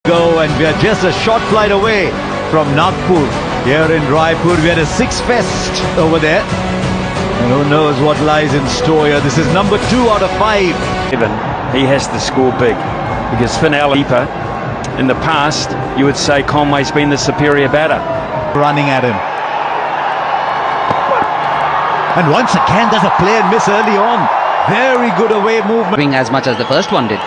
Go, and we are just a short flight away from Nagpur. Here in Raipur, we had a six fest over there. And who knows what lies in store here. This is number 2 out of 5. He has to score big because Finn Keeper, in the past, you would say Conway's been the superior batter. Running at him. And once again, there's a play and miss early on. Very good away movement. As much as the first one did.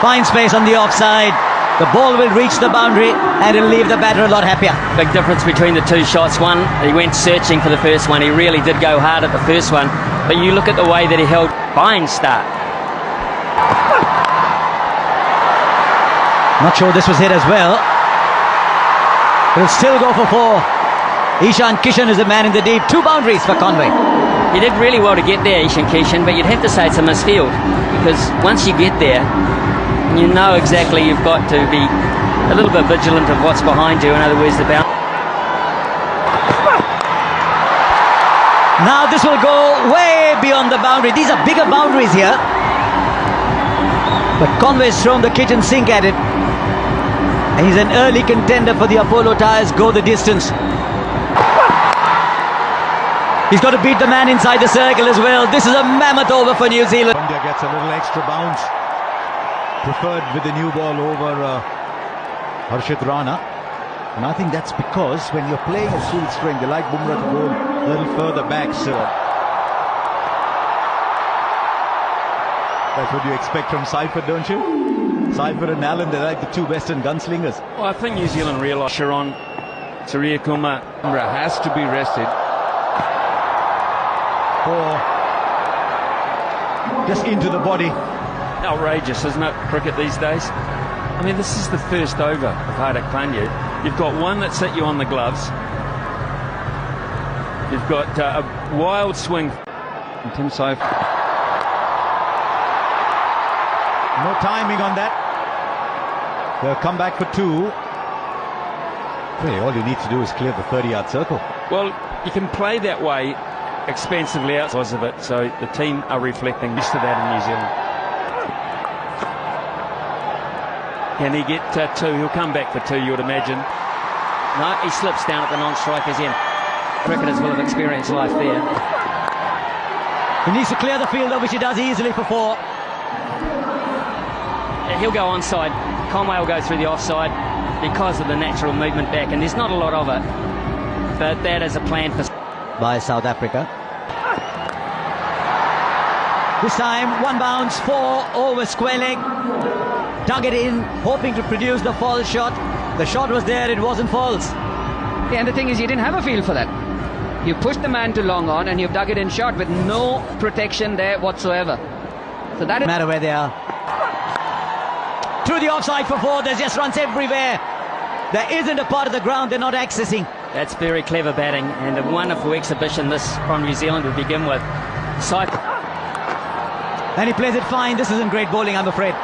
Fine space on the offside. The ball will reach the boundary and it'll leave the batter a lot happier. Big difference between the two shots. One, he went searching for the first one. He really did go hard at the first one. But you look at the way that he held. Fine start. Not sure this was hit as well. He'll still go for 4. Ishan Kishan is the man in the deep. 2 boundaries for Conway. He did really well to get there, Ishan Kishan, but you'd have to say it's a misfield. Because once you get there, you know exactly you've got to be a little bit vigilant of what's behind you. In other words, the boundary. Now this will go way beyond the boundary. These are bigger boundaries here. But Conway's thrown the kitchen sink at it. And he's an early contender for the Apollo Tyres go the distance. He's got to beat the man inside the circle as well. This is a mammoth over for New Zealand. India gets a little extra bounce. Preferred with the new ball over Harshit Rana. And I think that's because when you're playing a full string, they like Bumrah to go a little further back. So that's what you expect from Seifert, don't you? Seifert and Allen, they're like the 2 Western gunslingers. Well, I think New Zealand realised Sharon, Surya Kumar has to be rested. Or just into the body. Outrageous, isn't it, cricket these days? I mean, this is the first over of Hardik Pandya. You've got one that's hit you on the gloves. You've got a wild swing from Tim Seifert. No timing on that. They'll come back for 2. Really, all you need to do is clear the 30-yard circle. Well, you can play that way expensively outside of it, so the team are reflecting used to that in New Zealand. Can he get 2? He'll come back for 2, you would imagine. No, he slips down at the non-striker's end. Cricketers will have experienced life there. He needs to clear the field, which he does easily for 4. He'll go onside. Conway will go through the offside because of the natural movement back, and there's not a lot of it. But that is a plan for... By South Africa. This time, 1 bounce, 4 over square leg. Dug it in, hoping to produce the false shot. The shot was there, it wasn't false. Yeah, and the thing is, you didn't have a feel for that. You pushed the man to long on and you've dug it in short with no protection there whatsoever. So that No matter where they are. Through the offside for 4, there's just runs everywhere. There isn't a part of the ground they're not accessing. That's very clever batting and a wonderful exhibition this from New Zealand to begin with. And he plays it fine. This isn't great bowling, I'm afraid.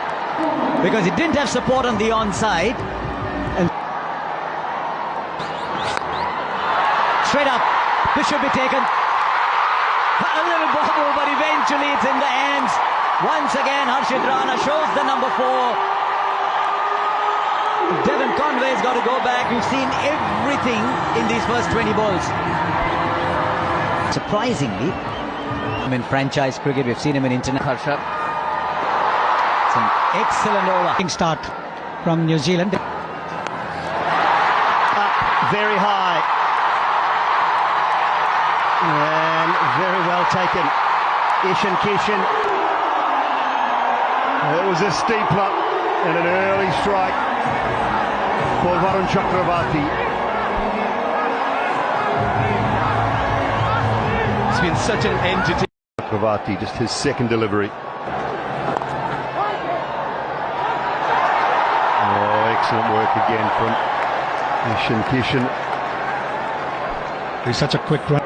Because he didn't have support on the onside. And straight up. This should be taken. A little bobble, but eventually it's in the hands. Once again, Harshit Rana shows the number 4. Devon Conway's got to go back. We've seen everything in these first 20 balls. Surprisingly, in franchise cricket, we've seen him in international. It's an excellent over. Start from New Zealand. Very high. And very well taken. Ishan Kishan. It was a steeper and an early strike for Varun Chakravarti. It's been such an entity. Chakravarti, just his second delivery. Oh, excellent work again from Ishan Kishan. He's such a quick run.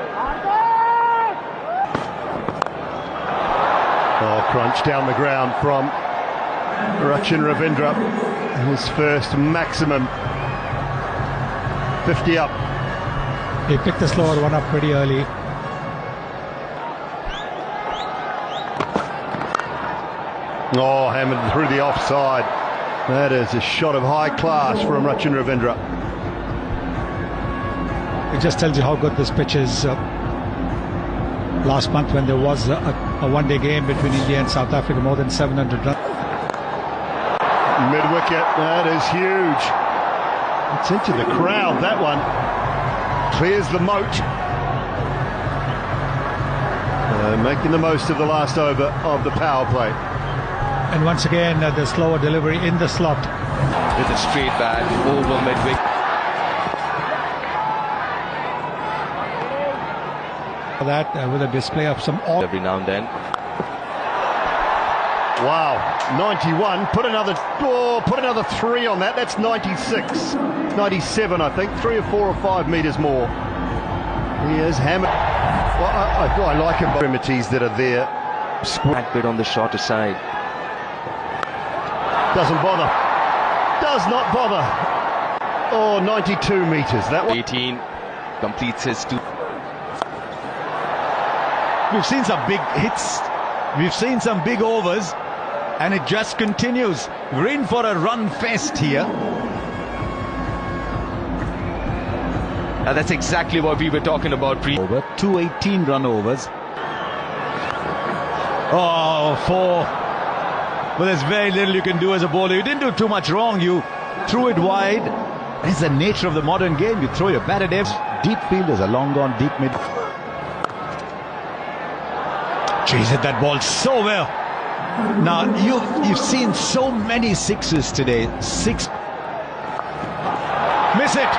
Oh, crunch down the ground from Rachin Ravindra. His first maximum. 50 up. He picked the slower one up pretty early. Oh, hammered through the offside. That is a shot of high class from Rachin Ravindra. It just tells you how good this pitch is. Last month when there was a one-day game between India and South Africa, more than 700 runs. Mid-wicket, that is huge. It's into the crowd, that one. Clears the moat. Making the most of the last over of the power play. And once again, the slower delivery in the slot. With a straight bat over mid-wicket. That with a display of some Every now and then. Wow, 91. Put another 3 on that. That's 96, 97, I think. 3 or 4 or 5 metres more. He is hammered. Well, I like him. Extremities that are there. Squat bit on the shorter side. Doesn't bother. Does not bother. Oh, 92 metres. That one. 18 completes his 2. We've seen some big hits. We've seen some big overs. And it just continues. We're in for a run fest here. That's exactly what we were talking about. Over 218 run overs. Oh, 4. But there's very little you can do as a bowler. You didn't do too much wrong. You threw it wide. It's the nature of the modern game. You throw your bat at deep fielders, a long gone, deep mid. Jeez, hit that ball so well. Now, you've seen so many sixes today. 6. Miss it.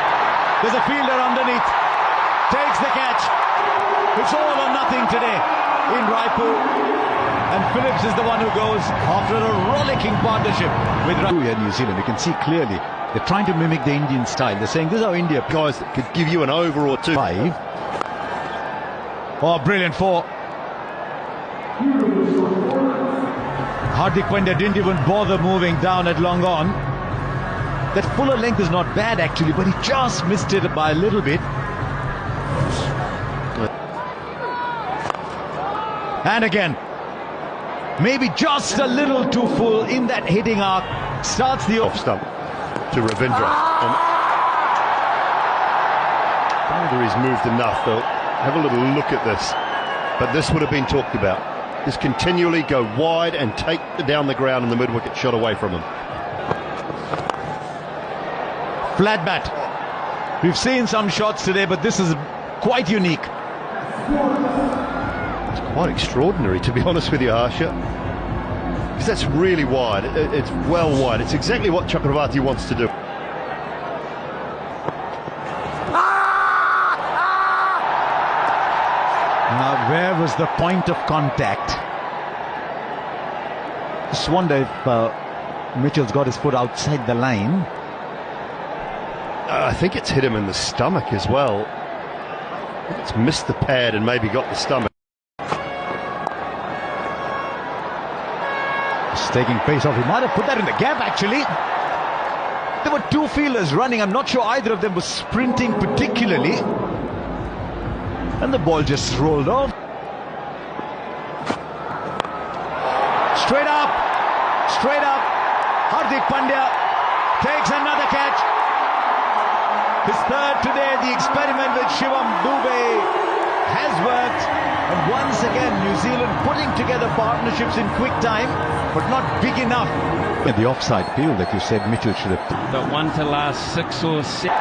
There's a fielder underneath. Takes the catch. It's all or nothing today in Raipur. And Phillips is the one who goes after a rollicking partnership with New Zealand. You can see clearly they're trying to mimic the Indian style. They're saying this is how India Guys that could give you an over or 2. 5. Oh, brilliant 4. Hardik Pandya didn't even bother moving down at long on. That fuller length is not bad actually, but he just missed it by a little bit. And again, maybe just a little too full in that hitting arc. Starts the Off stump to Ravindra. Whether he's moved enough, though. Have a little look at this. But this would have been talked about. Just continually go wide and take down the ground and the mid-wicket shot away from him. Flat bat. We've seen some shots today, but this is quite unique. It's quite extraordinary, to be honest with you, Harsha. Because that's really wide. It's well wide. It's exactly what Chakravarti wants to do. Now, where was the point of contact? Just wonder if Mitchell's got his foot outside the line. I think it's hit him in the stomach as well. I think it's missed the pad and maybe got the stomach. Just taking pace off. He might have put that in the gap, actually. There were 2 fielders running. I'm not sure either of them was sprinting particularly. And the ball just rolled off. Straight up. Straight up. Hardik Pandya takes another catch. His 3rd today. The experiment with Shivam Dubey has worked. And once again, New Zealand putting together partnerships in quick time, but not big enough. In the offside field that you said Mitchell should have. Got one to last 6 or 7.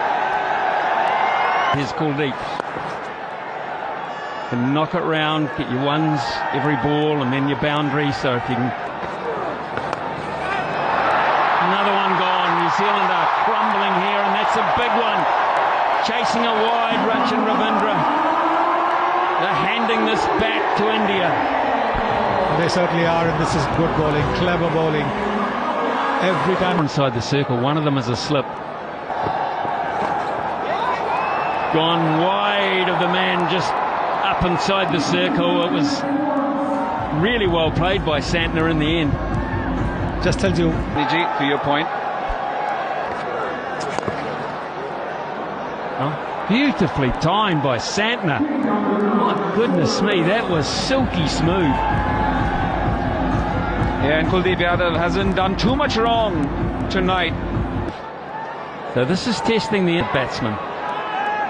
Here's Kuldeep. And knock it round, get your ones every ball, and then your boundary. So if you can. Another one gone. New Zealand are crumbling here, and that's a big one. Chasing it wide, Rachin Ravindra. They're handing this back to India. They certainly are, and this is good bowling, clever bowling. Every time. Inside the circle, one of them is a slip. Gone wide of the man just up inside the circle. It was really well played by Santner in the end. Just tells you. Niji, to your point. Oh, beautifully timed by Santner. My goodness me, that was silky smooth. Yeah, and Kuldeep Yadav hasn't done too much wrong tonight. So this is testing the batsman,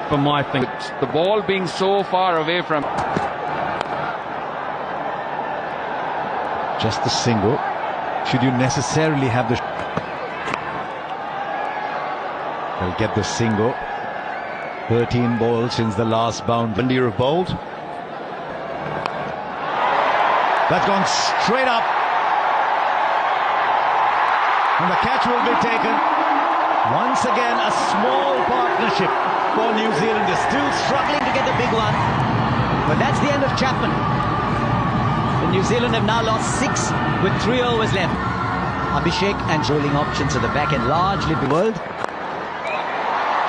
for my thing. The ball being so far away from... Just the single. Should you necessarily have the... They'll get the single. 13 balls since the last bound. India have bowled. That's gone straight up. And the catch will be taken. Once again, a small partnership for New Zealand. They're still struggling to get the big one. But that's the end of Chapman. The New Zealand have now lost 6 with 3 overs left. Abhishek and bowling options at the back end largely the world.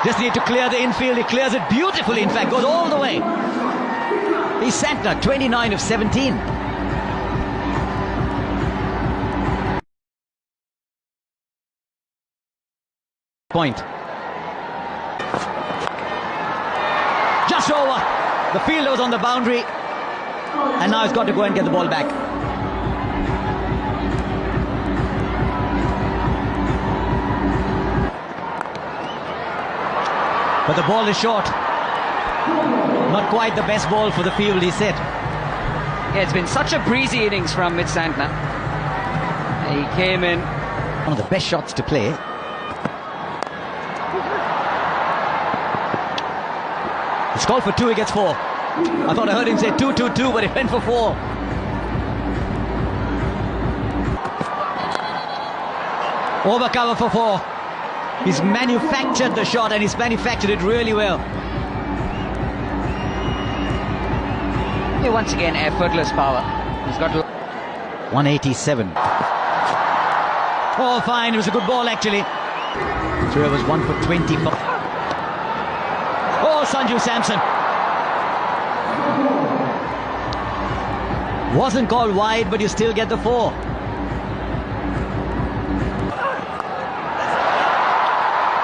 Just need to clear the infield. He clears it beautifully, in fact, goes all the way. He's Santner, 29 of 17. Point. Just over. The fielder was on the boundary. And now he's got to go and get the ball back. But the ball is short. Not quite the best ball for the field, he said. Yeah, it's been such a breezy innings from Mitch Santner. He came in. One of the best shots to play. It's called for 2, he gets 4. I thought I heard him say 2-2-2, but he went for 4. Over cover for 4. He's manufactured the shot and he's manufactured it really well. Yeah, once again, effortless power. He's got to... 187. Oh, fine. It was a good ball, actually. 3 overs, 1 for 24. Oh, Sanju Samson. Wasn't called wide, but you still get the 4.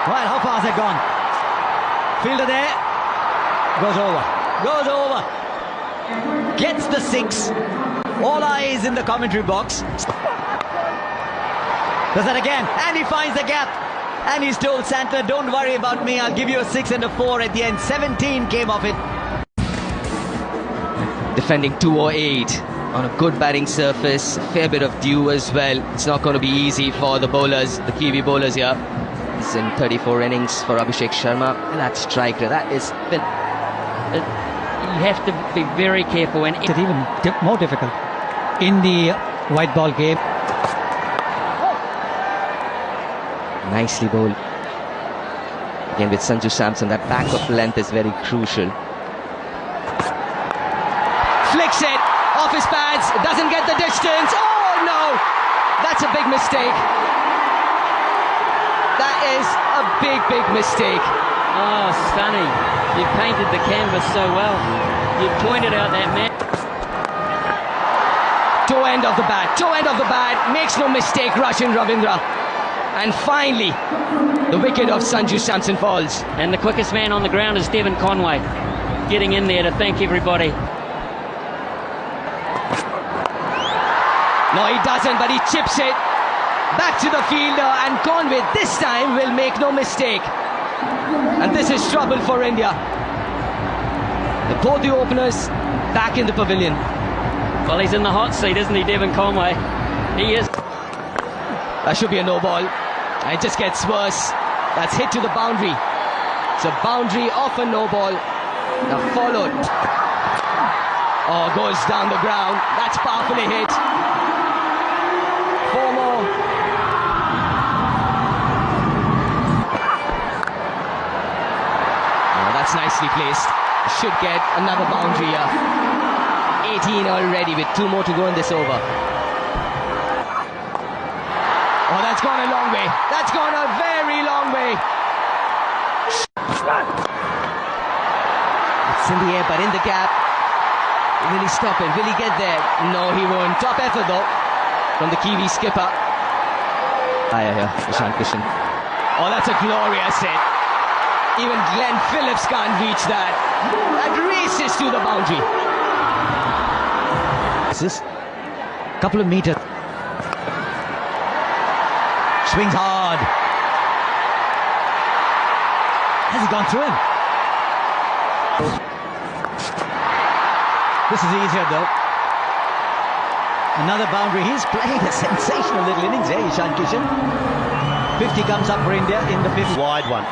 Well, how far has it gone? Fielder there. Goes over. Gets the 6. All eyes in the commentary box. Does that again. And he finds the gap. And he's told Santner, don't worry about me. I'll give you a 6 and a 4 at the end. 17 came off it. Defending 208 on a good batting surface. A fair bit of dew as well. It's not going to be easy for the bowlers, the Kiwi bowlers here. He's in 34 innings for Abhishek Sharma. That striker, that is... You have to be very careful, and It's even more difficult in the white ball game. Nicely bowled. Again with Sanju Samson, that back of length is very crucial. Flicks it off his pads, doesn't get the distance. Oh no, that's a big mistake. That is a big mistake. oh, stunning! You painted the canvas so well. You pointed out that man. Toe end of the bat, makes no mistake, Rachin Ravindra. And finally, the wicket of Sanju Samson falls. And the quickest man on the ground is Devon Conway, getting in there to thank everybody. No, he doesn't, but he chips it back to the fielder, and Conway this time will make no mistake. And this is trouble for India. Both the openers back in the pavilion. Well, he's in the hot seat, isn't he, Devon Conway? He is. That should be a no ball. And it just gets worse. That's hit to the boundary. It's a boundary off a no ball. Now followed. Oh, goes down the ground. That's powerfully hit. 4 more. Oh, that's nicely placed. Should get another boundary here. 18 already with 2 more to go in this over. Oh, that's gone a long way. That's gone a very long way. It's in the air, but in the gap. Will he stop it? Will he get there? No, he won't. Top effort, though, from the Kiwi skipper. Here, Ishan Kishan. Oh, that's a glorious hit. Even Glenn Phillips can't reach that. That races to the boundary. This is a couple of meters. Swings hard. Has he gone through him? This is easier though. Another boundary. He's played a sensational little innings here, Ishan Kishan. 50 comes up for India in the 5th. Wide one.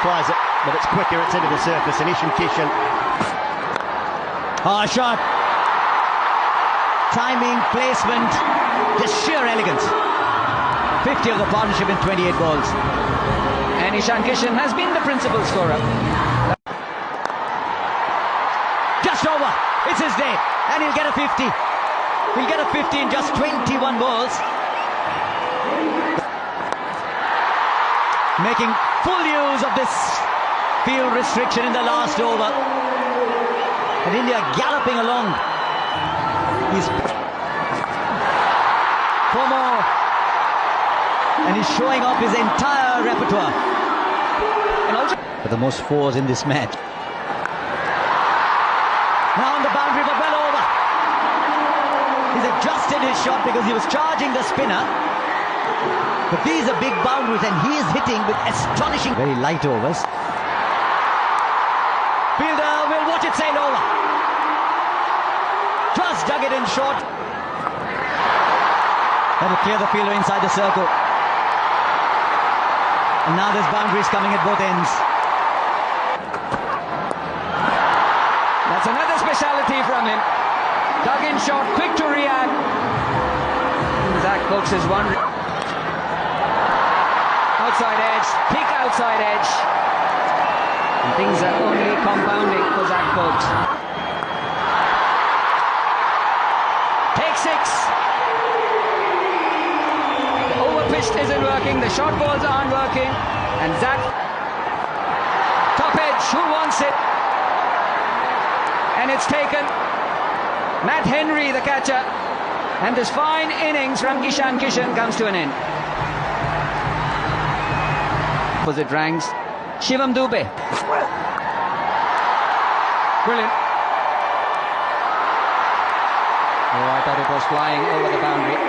Tries it, but it's quicker, it's into the surface, and Ishan Kishan. Shot. Timing, placement, just sheer elegance. 50 of the partnership in 28 balls. And Ishan Kishan has been the principal scorer. Just over. It's his day. And he'll get a 50. He'll get a 50 in just 21 balls. Making full use of this field restriction in the last over. And India galloping along. He's 4 more. And he's showing off his entire repertoire. And also for the most 4s in this match. Now on the boundary, but well over. He's adjusted his shot because he was charging the spinner. But these are big boundaries and he is hitting with astonishing... Very light overs. Fielder will watch it sail over. Just dug it in short. That'll clear the fielder inside the circle. And now there's boundaries coming at both ends. That's another speciality from him. Dug in short, quick to react. Zach Brooks is one. Outside edge, peak outside edge. And things are only compounding for Zach Brooks. Take 6. The overpitched isn't working, the short balls aren't working. And Zach, top edge, who wants it? And it's taken. Matt Henry, the catcher. And this fine innings from Ishan Kishan comes to an end. Opposite ranks, Shivam Dube. Brilliant. Oh, I thought it was flying over the boundary.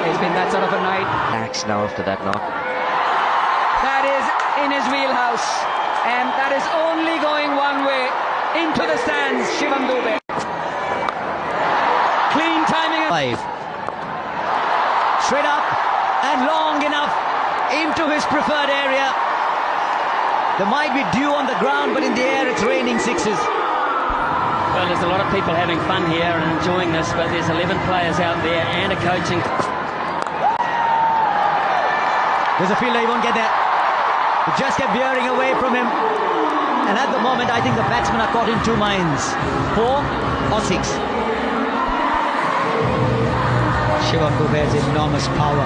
It's been that sort of a night. Max now after that knock. That is in his wheelhouse. And that is only going one way. Into the stands, Shivam Dube. Clean timing. 5. Straight up and long enough into his preferred area. There might be dew on the ground, but in the air it's raining 6s. Well, there's a lot of people having fun here and enjoying this, but there's 11 players out there and a coaching. There's a fielder, he won't get there. It just kept veering away from him. And at the moment, I think the batsmen are caught in 2 minds. 4 or 6. Shivam Dube has enormous power.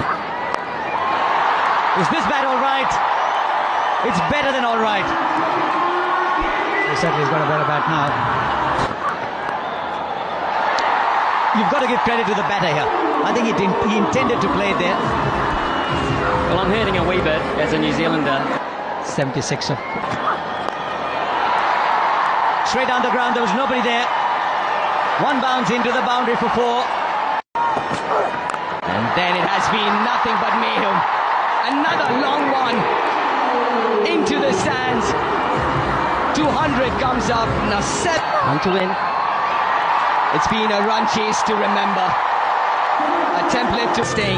Is this bat all right? It's better than all right. He certainly has got a better bat now. You've got to give credit to the batter here. I think he intended to play it there. Well, I'm hurting a wee bit as a New Zealander. 76er. Straight down the ground, there was nobody there. 1 bounce into the boundary for 4. And then it has been nothing but mayhem. Another long one into the stands. 200 comes up. Now 7 to win. It's been a run chase to remember. A template to stay.